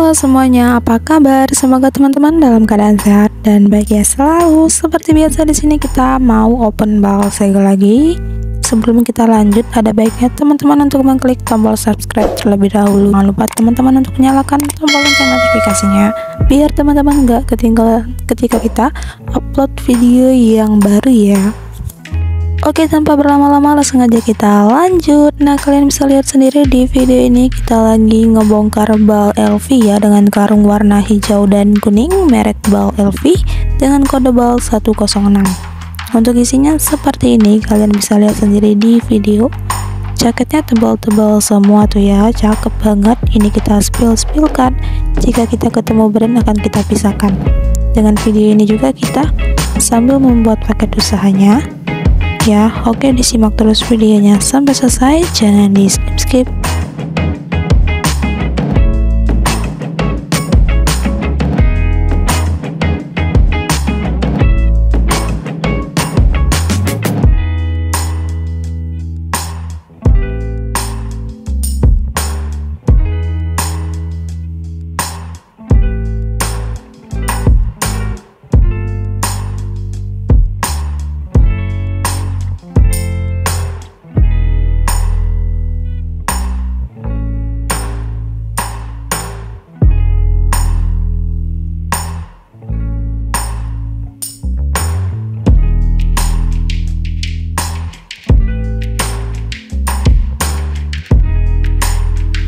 Halo semuanya, apa kabar? Semoga teman-teman dalam keadaan sehat dan bahagia selalu. Seperti biasa di sini kita mau open bal segel lagi. Sebelum kita lanjut, ada baiknya teman-teman untuk mengklik tombol subscribe terlebih dahulu. Jangan lupa teman-teman untuk menyalakan tombol lonceng notifikasinya, biar teman-teman gak ketinggalan ketika kita upload video yang baru ya. Oke, tanpa berlama-lama langsung aja kita lanjut. Nah, kalian bisa lihat sendiri di video ini kita lagi ngebongkar bal LV ya, dengan karung warna hijau dan kuning merek bal LV dengan kode bal 106. Untuk isinya seperti ini, kalian bisa lihat sendiri di video. Jaketnya tebal-tebal semua tuh ya, cakep banget. Ini kita spill-spillkan. Jika kita ketemu brand akan kita pisahkan. Dengan video ini juga kita sambil membuat paket usahanya ya. Oke, disimak terus videonya sampai selesai, jangan di skip-skip.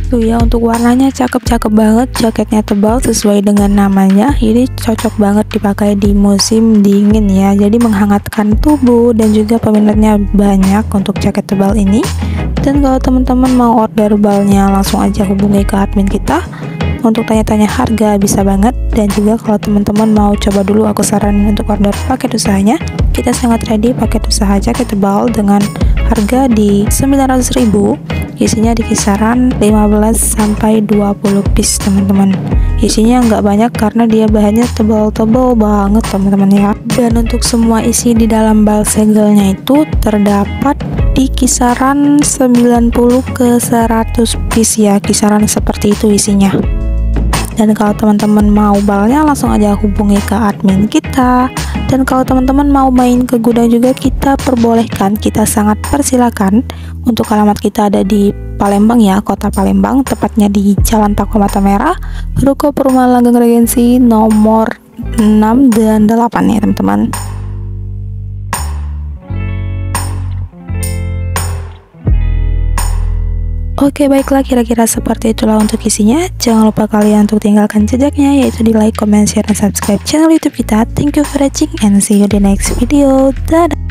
Tuh ya, untuk warnanya cakep-cakep banget, jaketnya tebal sesuai dengan namanya. Ini cocok banget dipakai di musim dingin ya, jadi menghangatkan tubuh dan juga peminatnya banyak untuk jaket tebal ini. Dan kalau teman-teman mau order balnya, langsung aja hubungi ke admin kita untuk tanya-tanya harga, bisa banget. Dan juga kalau teman-teman mau coba dulu, aku saranin untuk order paket usahanya. Kita sangat ready paket usaha jaket tebal dengan harga di 900.000. Isinya di kisaran 15 sampai 20 piece teman-teman. Isinya nggak banyak karena dia bahannya tebal-tebal banget teman-teman ya. Dan untuk semua isi di dalam bal segelnya itu terdapat di kisaran 90 ke 100 piece ya, kisaran seperti itu isinya. Dan kalau teman-teman mau balnya, langsung aja hubungi ke admin kita. Dan kalau teman-teman mau main ke gudang juga, kita perbolehkan, kita sangat persilakan. Untuk alamat kita ada di Palembang ya, kota Palembang, tepatnya di Jalan Tako Mata Merah, Ruko Perumahan Langgeng Regensi nomor 6 dan 8 ya teman-teman. Oke, baiklah, kira-kira seperti itulah untuk isinya. Jangan lupa kalian untuk tinggalkan jejaknya, yaitu di like, comment, share, dan subscribe channel YouTube kita. Thank you for watching and see you di next video. Dadah.